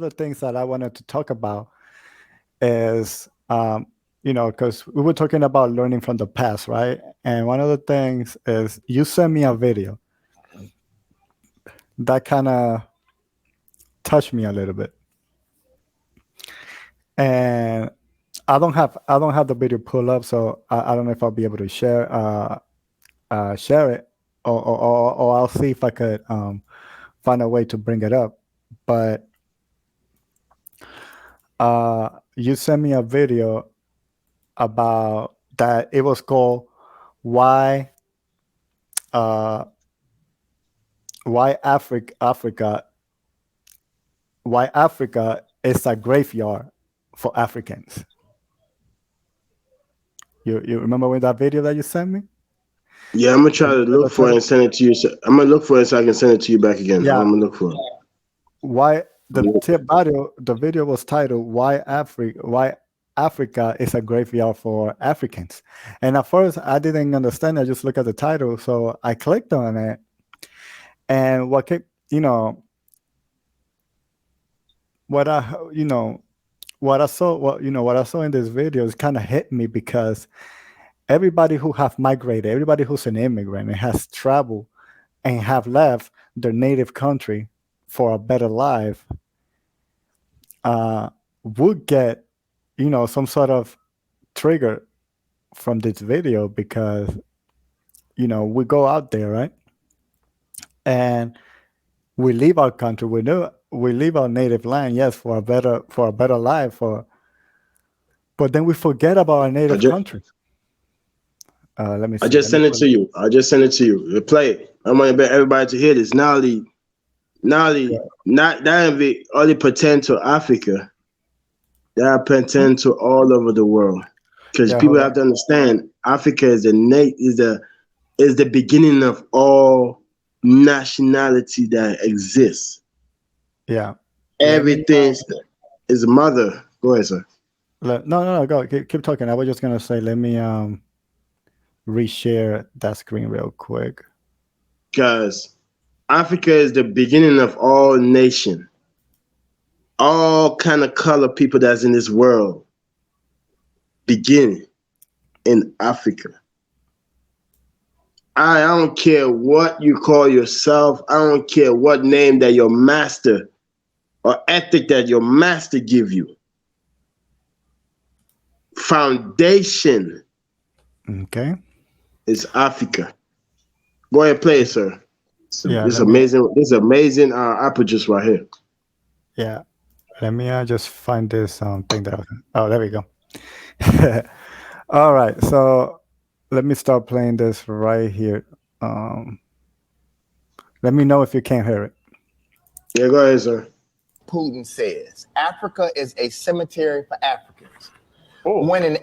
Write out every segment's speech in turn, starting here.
of the things that I wanted to talk about is, because we were talking about learning from the past, right? And one of the things is you sent me a video that kind of touched me a little bit, and I don't have the video pulled up, so I don't know if I'll be able to share it, or I'll see if I could find a way to bring it up. But you sent me a video about that. It was called why uh, why Africa is a graveyard for Africans. You remember with that video that you sent me? Yeah, I'm gonna try Can to you look for it tell and send it to you. So, I'm gonna look for it so I can send it to you back again. Yeah, I'm gonna look for it. why the video was titled why Africa is a graveyard for Africans. And at first I didn't understand. I just looked at the title, so I clicked on it, and what kept what I you know what I saw in this video is kind of hit me, because everybody who have migrated, everybody who's an immigrant and has traveled and have left their native country for a better life, would get some sort of trigger from this video, because we go out there, right, and we leave our country, we leave our native land, yes, for a better life, but then we forget about our I native just country. Let me I see. just Let me sent it pull to it. you. I just sent it to you. Play it. I want everybody to hear this. Nali, not that envy only pertain to Africa. That pertain to all over the world. Because Yeah, people hold have on. to understand, Africa is the beginning of all nationality that exists. Yeah. Let me. Everything is mother. Go ahead, sir. No, go. Keep talking. I was just gonna say, let me reshare that screen real quick. Because Africa is the beginning of all nation, all kind of color people that's in this world begin in Africa. I don't care what you call yourself. I don't care what name that your master or ethic that your master give you. Foundation Okay. is Africa. Go ahead, play it, sir. Yeah. This Let me. amazing. This amazing apple juice right here. Yeah. Let me just find this thing that. Oh, there we go. All right. So let me start playing this right here. Um, Let me know if you can't hear it. Yeah, go ahead, sir. Putin says Africa is a cemetery for Africans. Oh. When an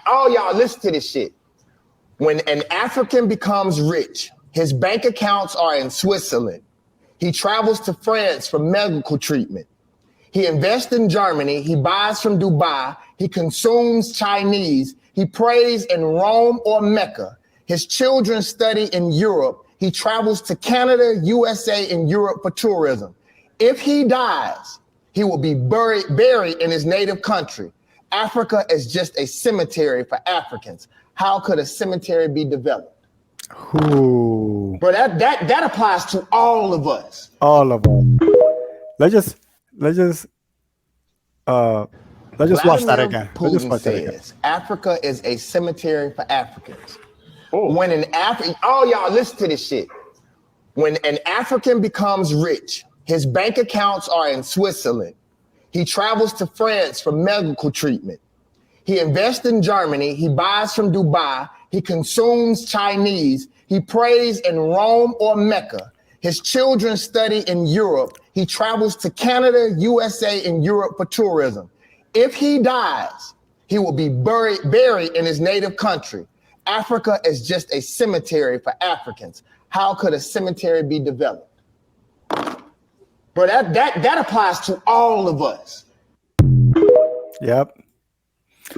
all y'all listen to this shit. When an African becomes rich, his bank accounts are in Switzerland. He travels to France for medical treatment. He invests in Germany. He buys from Dubai. He consumes Chinese. He prays in Rome or Mecca. His children study in Europe. He travels to Canada, USA, and Europe for tourism. If he dies, he will be buried in his native country. Africa is just a cemetery for Africans. How could a cemetery be developed? Ooh. Bro, that applies to all of us. All of them. Let's just let's just uh let's just watch that Vladimir again. Let's just Putin watch that again. says Africa is a cemetery for Africans. Oh. When an all y'all listen to this shit. When an African becomes rich, his bank accounts are in Switzerland. He travels to France for medical treatment. He invests in Germany. He buys from Dubai. He consumes Chinese. He prays in Rome or Mecca. His children study in Europe. He travels to Canada, USA, and Europe for tourism. If he dies, he will be buried in his native country. Africa is just a cemetery for Africans. How could a cemetery be developed? Bro, that applies to all of us. Yep.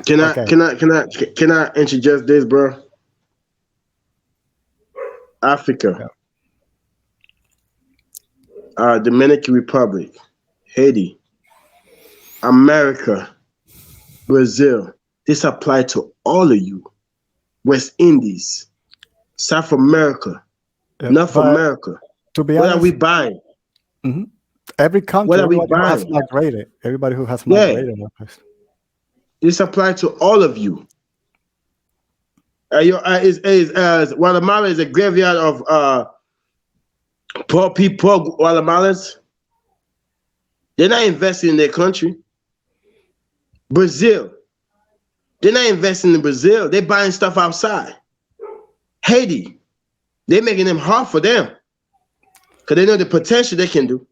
Can I Okay. can I can I can I interject this, bro? Africa, Yeah. Dominican Republic, Haiti, America, Brazil. This apply to all of you. West Indies, South America, Yeah. North But America. to be What are we honest, buying? mhm, every What country, are we everybody who has buying? migrated, Yeah, okay. this apply to all of you. Guatemala is a graveyard of poor people, poor Guatemalans. They're not investing in their country. Brazil, they're not investing in Brazil. They're buying stuff outside. Haiti, they're making them hard for them because they know the potential they can do.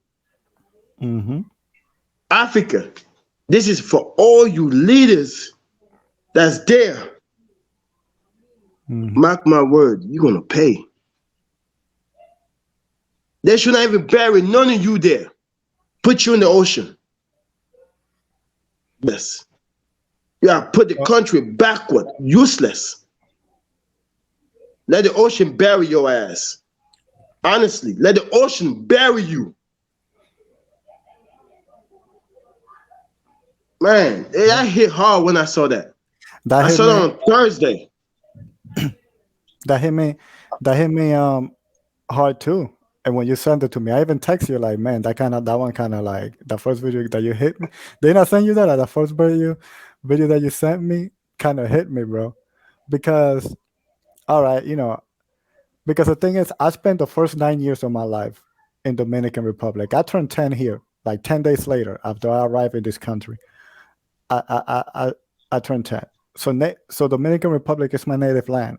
Mm-hmm. Africa, this is for all you leaders that's there. Mm-hmm. Mark my word, you're gonna pay. They should not even bury none of you there. Put you in the ocean. Yes. You have put the country backward, useless. Let the ocean bury your ass. Honestly, let the ocean bury you. Man, I hit hard when I saw that. That I hit saw me. that on Thursday. That hit me. That hit me. Hard too. And when you sent it to me, I even text you like, man, that one kind of like the first video that you hit me. Didn't I send you that? Like, the first video that you sent me kind of hit me, bro. Because all right, because the thing is, I spent the first 9 years of my life in Dominican Republic. I turned 10 here, like 10 days later after I arrived in this country. I turned 10. So Dominican Republic is my native land.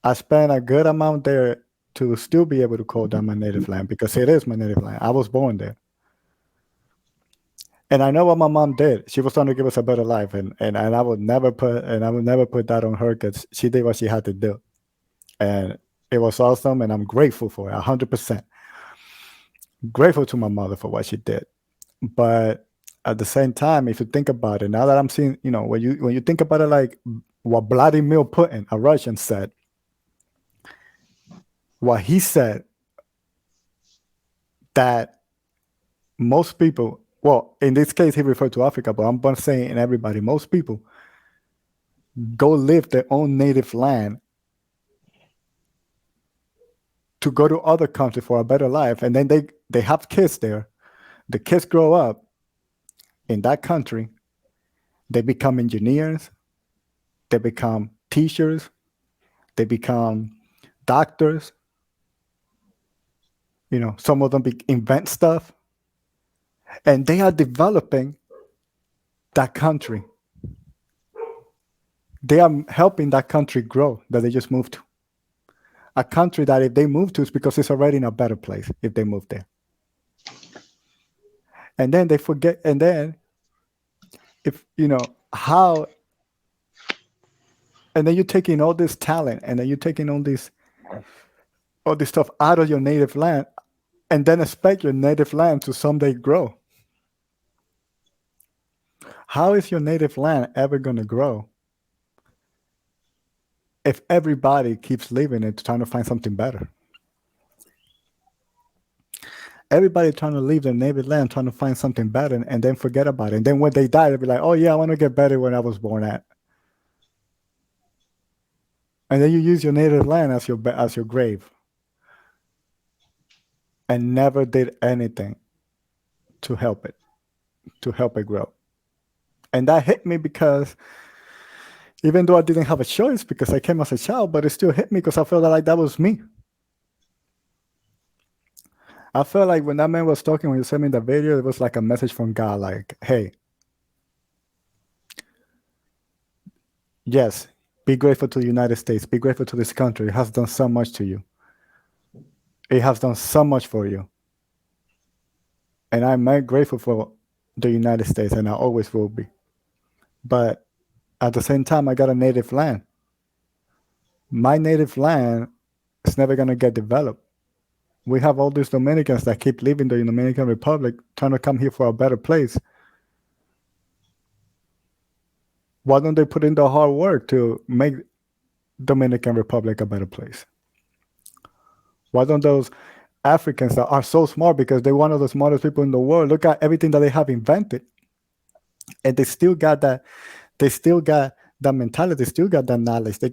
I spent a good amount there to still be able to call that my native land because it is my native land. I was born there. And I know what my mom did. She was trying to give us a better life, and I would never put that on her because she did what she had to do, and it was awesome, and I'm grateful for it, 100% grateful to my mother for what she did. But at the same time, if you think about it, now that I'm seeing, when you think about it, like what Vladimir Putin, a Russian, said, what he said that most people, well, in this case, he referred to Africa, but I'm saying in everybody, most people go live their own native land to go to other countries for a better life, and then they have kids there. The kids grow up in that country. They become engineers. They become teachers. They become doctors. Some of them invent stuff, and they are developing that country. They are helping that country grow that they just moved to. A country that if they move to, it's because it's already in a better place if they move there. And then they forget, and then if how, and then you're taking all this talent, and then you're taking all this stuff out of your native land, and then expect your native land to someday grow. How is your native land ever going to grow if everybody keeps leaving it trying to find something better? Everybody trying to leave their native land, trying to find something better, and then forget about it. And then when they die, they'll be like, "Oh yeah, I want to get better when I was born at." And then you use your native land as your grave, and never did anything to help it grow. And that hit me because even though I didn't have a choice because I came as a child, but it still hit me because I felt like that was me. I felt like when that man was talking, when you sent me the video, it was like a message from God, like, "Hey, yes, be grateful to the United States. Be grateful to this country. It has done so much to you. It has done so much for you. And I'm very grateful for the United States, and I always will be. But at the same time, I got a native land. My native land is never going to get developed. We have all these Dominicans that keep leaving the Dominican Republic, trying to come here for a better place. Why don't they put in the hard work to make Dominican Republic a better place? Why don't those Africans that are so smart because they're one of the smartest people in the world, look at everything that they have invented. and they still got that. They still got that mentality. They still got that knowledge. They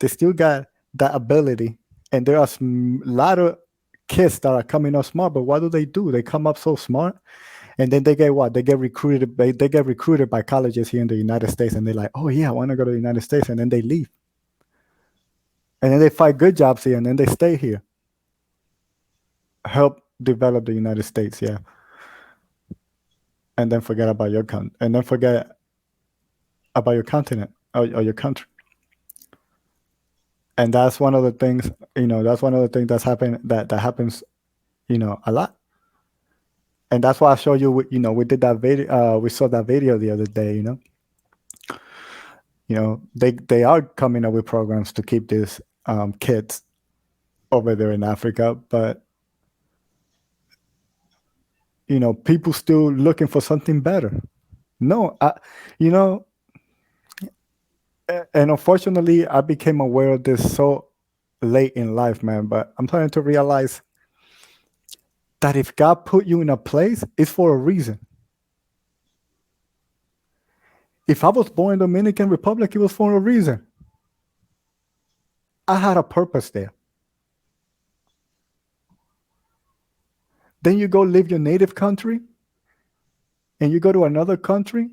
still got that ability. And there are a lot of kids that are coming up smart. But what do? They come up so smart, and then they get what? They get recruited. They get recruited by colleges here in the United States, and they're like, oh yeah, I want to go to the United States, and then they leave, and then they find good jobs here, and then they stay here, help develop the United States, yeah, and then forget about your and then forget about your continent or your country. And that's one of the things, that's one of the things that happens, a lot. And that's why I showed you, we did that video, we saw that video the other day, they are coming up with programs to keep these kids over there in Africa, but people still looking for something better. No, you know, and unfortunately, I became aware of this so late in life, man. But I'm starting to realize that if God put you in a place, it's for a reason. If I was born in Dominican Republic, it was for a reason. I had a purpose there. Then you go live your native country, and you go to another country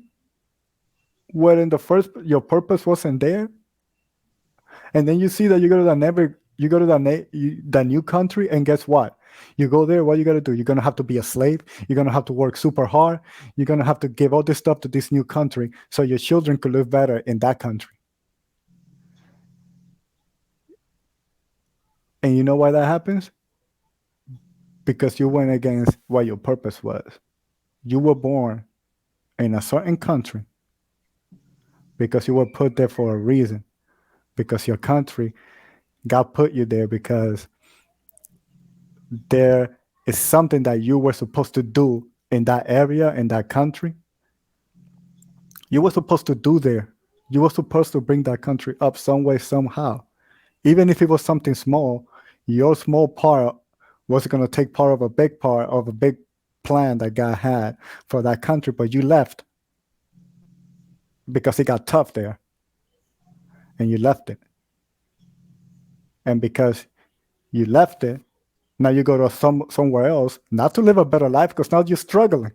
where in the first your purpose wasn't there, and then you see that you go to the new country, and guess what? You go there, what you gotta do? You're gonna have to be a slave. You're gonna have to work super hard. You're gonna have to give all this stuff to this new country so your children could live better in that country. And you know why that happens? Because you went against what your purpose was. You were born in a certain country because you were put there for a reason. Because your country, God put you there because there is something that you were supposed to do in that area, in that country. You were supposed to do there. You were supposed to bring that country up some way, somehow. Even if it was something small, your small part was going to take part of a big plan that God had for that country, but you left because it got tough there, and you left it. And because you left it, now you go to somewhere else, not to live a better life, because now you're struggling.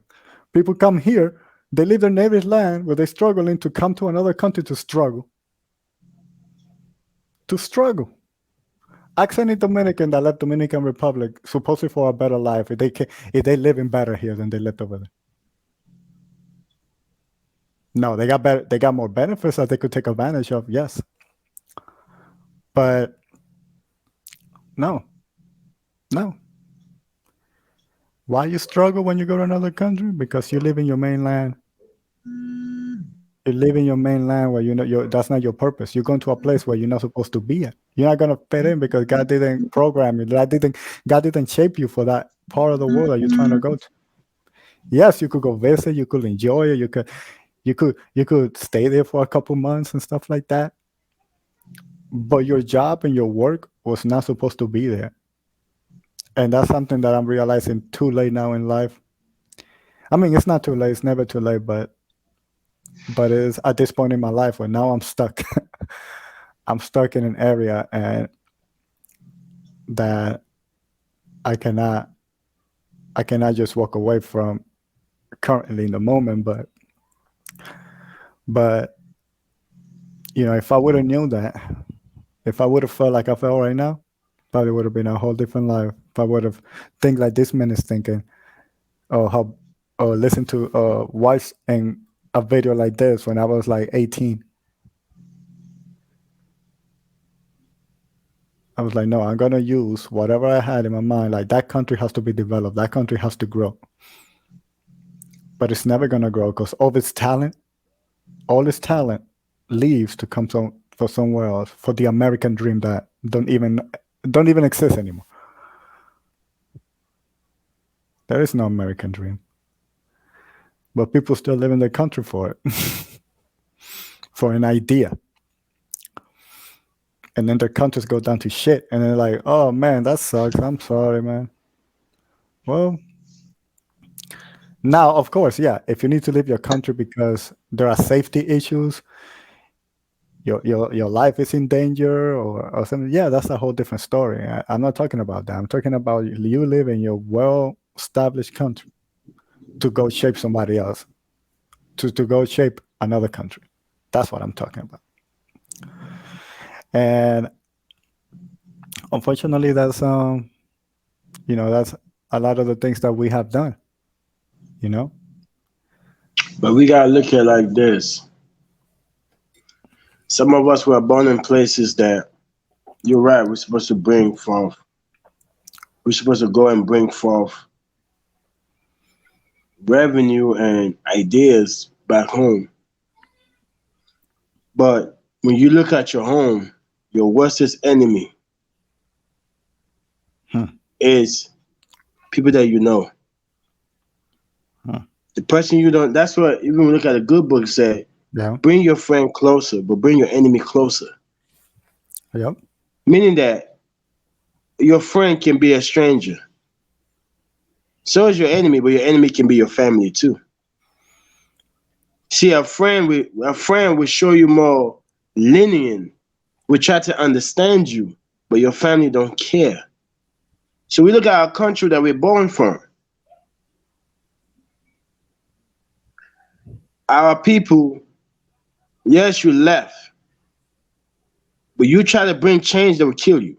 People come here, they leave their native land where they're struggling to come to another country to struggle. To struggle. Ask any Dominican that left Dominican Republic supposedly for a better life if they living better here than they lived over there. No, they got more benefits that they could take advantage of, yes. But no. No. Why you struggle when you go to another country? Because you live in your mainland. You live in your mainland where that's not your purpose. You're going to a place where you're not supposed to be at. You're not gonna fit in because God didn't program you. God didn't shape you for that part of the world that you're trying to go to. Yes, you could go visit, you could enjoy it, you could stay there for a couple months and stuff like that. But your job and your work was not supposed to be there. And that's something that I'm realizing too late now in life. I mean, it's not too late, it's never too late, but it is at this point in my life where now I'm stuck. I'm stuck in an area and that I cannot just walk away from currently in the moment, but if I would have known that, if I would have felt like I felt right now, probably would have been a whole different life. If I would have think like this man is thinking, or listen to watch a video like this when I was like 18. I was like, no, I'm gonna use whatever I had in my mind. Like that country has to be developed. That country has to grow. But it's never gonna grow because all its talent leaves to come for somewhere else, for the American dream that don't even exist anymore. There is no American dream. But people still live in their country for it. For an idea. And then their countries go down to shit. And they're like, oh man, that sucks. I'm sorry, man. Well, Now, of course, yeah, if you need to leave your country because there are safety issues, your life is in danger or something, yeah, that's a whole different story. I'm not talking about that. I'm talking about you live in your well-established country to go shape somebody else, to go shape another country. That's what I'm talking about. And unfortunately, that's a lot of the things that we have done. You know. But we gotta look at it like this. Some of us were born in places that you're right. We're supposed to bring forth. We're supposed to go and bring forth revenue and ideas back home. But when you look at your home, your worstest enemy Hmm. is people that you know. Huh. The person you don't. That's what even when you look at a good book say. Yeah. Bring your friend closer, but bring your enemy closer. Yep. Meaning that your friend can be a stranger. So is your enemy, but your enemy can be your family too. See, a friend will show you more lenient, will try to understand you, but your family don't care. So we look at our country that we're born from. Our people, yes, you left, but you try to bring change that will kill you.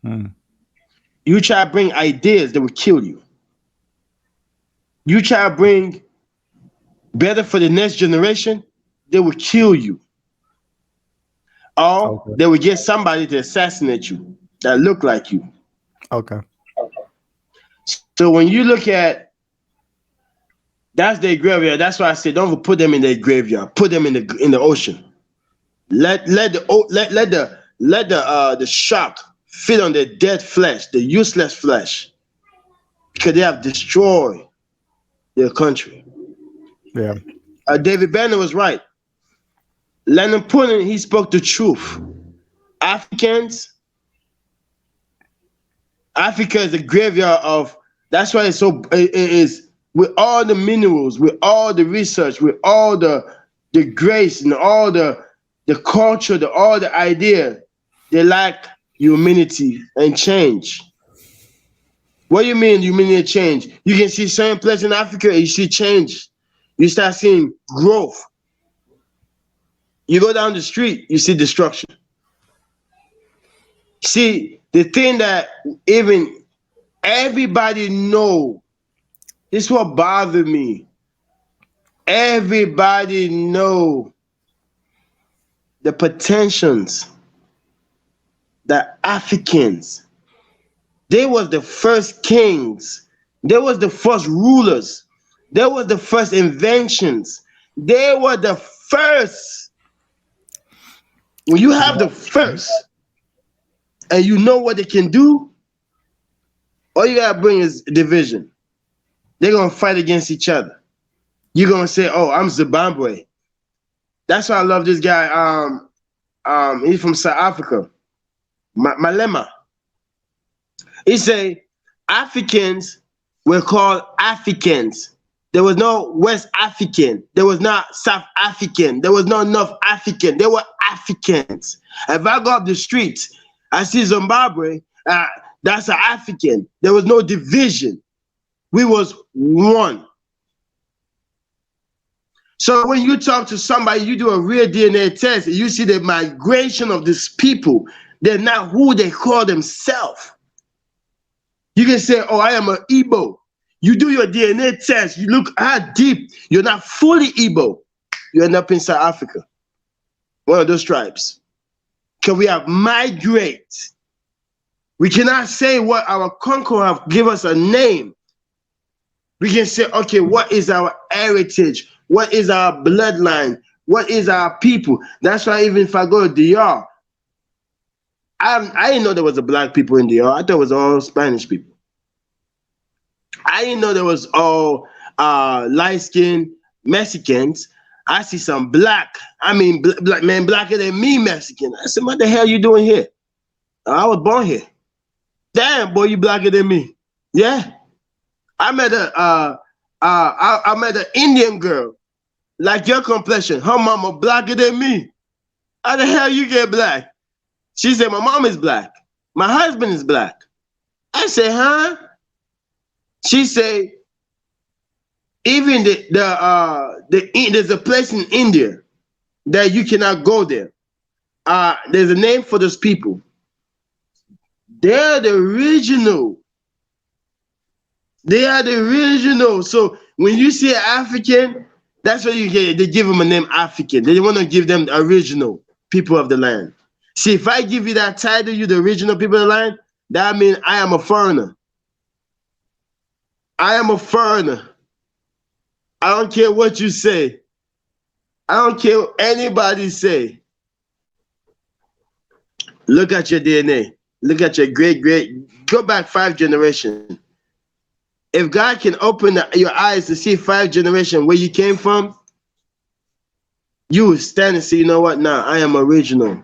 Hmm. You try to bring ideas that will kill you. You try to bring better for the next generation, they will kill you. Or Okay. they will get somebody to assassinate you that look like you. Okay. So when you look at that's their graveyard, that's why I say don't put them in their graveyard. Put them in the ocean. Let the shark feed on their dead flesh, the useless flesh, because they have destroyed their country. Yeah. David Banner was right. Leonard Pullman, he spoke the truth. Africans, Africa is a graveyard of. That's why it's so. It is with all the minerals, with all the research, with all the grace and all the culture, all the idea. They lack humanity and change. What do you mean humanity change? You can see certain places in Africa, you see change. You start seeing growth. You go down the street, you see destruction. See, the thing that even everybody know, this is what bothered me. Everybody know the potentials that Africans, they was the first kings, they was the first rulers, they was the first inventions, they were the first. When you have the first and you know what they can do, all you gotta bring is division. They're gonna fight against each other. You're gonna say, "Oh, I'm Zimbabwe." That's why I love this guy. He's from South Africa. Malema. He say Africans were called Africans. There was no West African. There was not South African. There was not enough African. They were Africans. If I go up the street, I see Zimbabwe. That's an African. There was no division. We was one. So when you talk to somebody, you do a real DNA test, and you see the migration of these people. They're not who they call themselves. You can say, "Oh, I am an Igbo." You do your DNA test, you look how deep. You're not fully Igbo. You end up in South Africa, one of those tribes. Because we have migrate. We cannot say what our conqueror have give us a name. We can say, okay, what is our heritage? What is our bloodline? What is our people? That's why even if I go to DR, I didn't know there was a black people in DR. I thought it was all Spanish people. I didn't know there was all light-skinned Mexicans. I see some black, black man, blacker than me Mexican. I said, what the hell you doing here? I was born here. Damn, boy, you blacker than me. Yeah. I met I met an Indian girl, like your complexion. Her mama blacker than me. How the hell you get black? She said, my mom is black. My husband is black. I said, huh? She said, even there's a place in India that you cannot go there. There's a name for those people. They're the original. They are the original. So when you see African, that's what you get. They give them a name African. They want to give them the original people of the land. See, if I give you that title, you the original people of the land, that means I am a foreigner. I am a foreigner. I don't care what you say. I don't care what anybody say. Look at your DNA. Look at your great. Go back 5 generations. If God can open your eyes to see 5 generations where you came from, you will stand and say, you know what? Nah, I am original.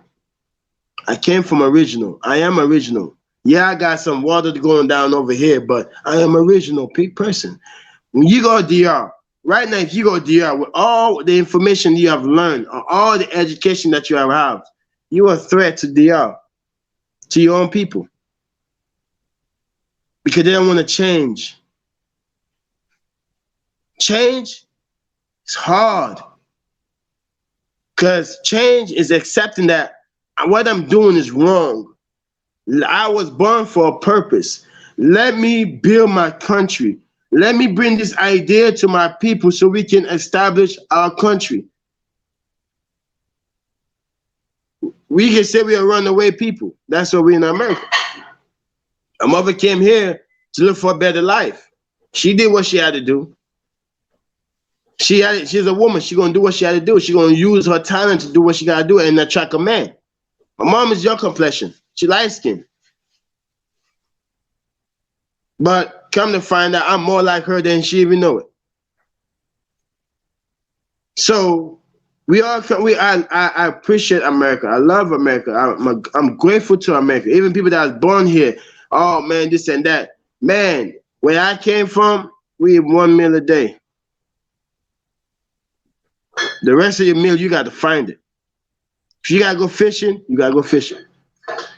I came from original. I am original. Yeah, I got some water going down over here, but I am original person. When you go to DR, right now, if you go to DR with all the information you have learned, or all the education that you have, you are a threat to DR, to your own people. Because they don't want to change. Change is hard. Because change is accepting that what I'm doing is wrong. I was born for a purpose. Let me build my country. Let me bring this idea to my people so we can establish our country. We can say we are runaway people. That's what we're in America. My mother came here to look for a better life. She did what she had to do. She's a woman. She's going to do what she had to do. She's going to use her talent to do what she got to do and attract a man. My mom is your complexion. She light skinned. But come to find out, I'm more like her than she even know it. So I appreciate America. I love America. I'm grateful to America. Even people that are born here, oh man, this and that. Man, where I came from, we eat 1 meal a day. The rest of your meal, you got to find it. If you got to go fishing, you got to go fishing.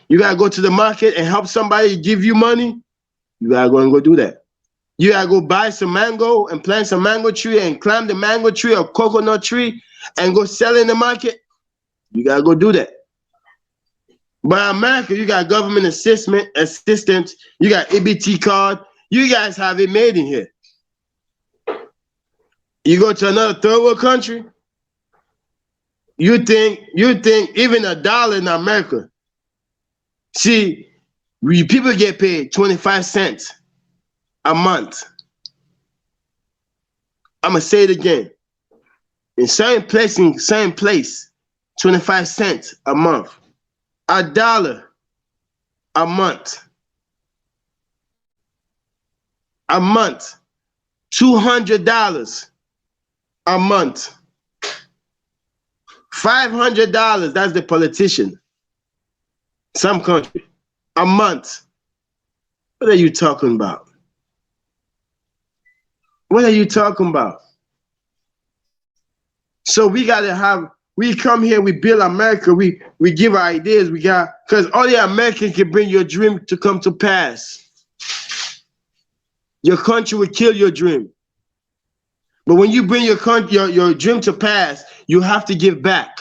You got to go to the market and help somebody give you money, you got to go and go do that. You got to go buy some mango and plant some mango tree and climb the mango tree or coconut tree and go sell in the market. You got to go do that. But in America, you got government assistance, you got EBT card. You guys have it made in here. You go to another third world country, you think even $1 in America. See, people get paid 25 cents a month. I'm gonna say it again. In certain place, 25 cents a month. $1 a month. A month. $200 a month. $500, that's the politician. Some country. A month. What are you talking about? What are you talking about? So we come here, we build America, we give our ideas, because only American can bring your dream to come to pass. Your country will kill your dream. But when you bring your dream to pass, you have to give back.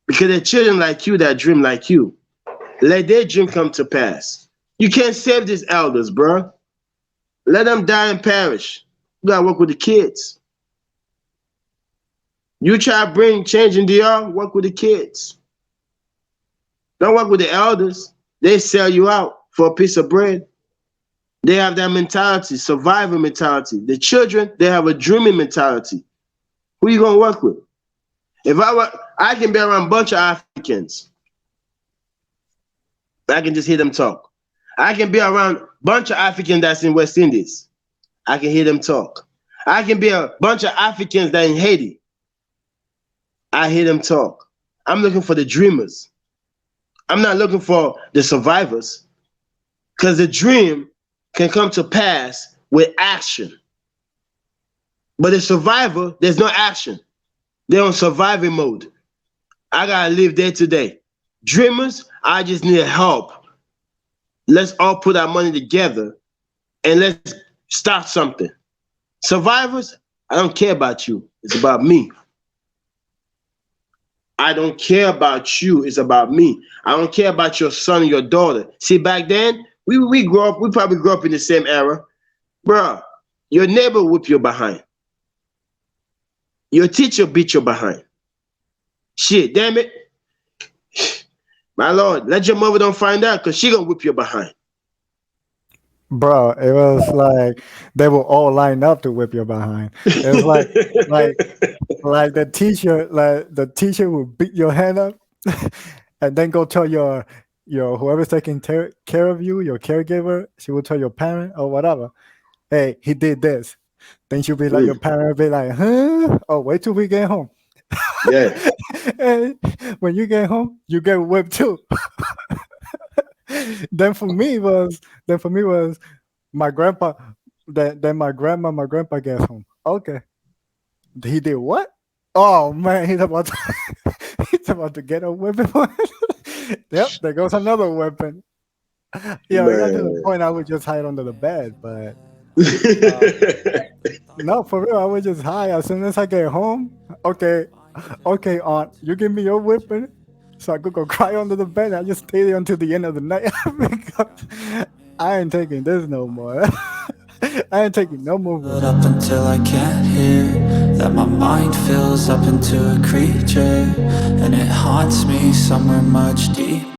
Because there are children like you that dream like you. Let their dream come to pass. You can't save these elders, bro. Let them die and perish. You gotta work with the kids. You try to bring change in DR, work with the kids. Don't work with the elders. They sell you out for a piece of bread. They have that mentality, survival mentality. The children, they have a dreaming mentality. Who you gonna work with? If I can be around a bunch of Africans. I can just hear them talk. I can be around a bunch of Africans that's in West Indies. I can hear them talk. I can be a bunch of Africans that in Haiti. I hear them talk. I'm looking for the dreamers. I'm not looking for the survivors. Because the dream can come to pass with action. But the survivor, there's no action. They're on surviving mode. I gotta live day to day. Dreamers, I just need help. Let's all put our money together and let's start something. Survivors, I don't care about you. It's about me. I don't care about you. It's about me. I don't care about your son or your daughter. See, back then, we grew up, we probably grew up in the same era. Bruh, your neighbor whip your behind. Your teacher beat your behind. Shit, damn it. My lord, let your mother don't find out because she gonna whip your behind. Bro, it was like they were all lined up to whip your behind. It was like like the teacher would beat your hand up and then go tell your whoever's taking care of you, your caregiver, she will tell your parent or whatever, hey, he did this. Then she'll be like, your parent will be like, huh? Oh, wait till we get home. Yeah. And when you get home, you get whipped too. then for me was my grandpa. Then my grandma, my grandpa gets home. Okay, he did what? Oh man, he's about to get a weapon. Yep, there goes another weapon. Yeah, it got to the Man. point I would just hide under the bed, but no, for real, I would just hide as soon as I get home. Okay, aunt, you give me your weapon, so I could go cry under the bed. I just stay there until the end of the night because I ain't taking this no more. I ain't taking no more. Up until I can't hear, that my mind fills up into a creature, and it haunts me somewhere much deeper.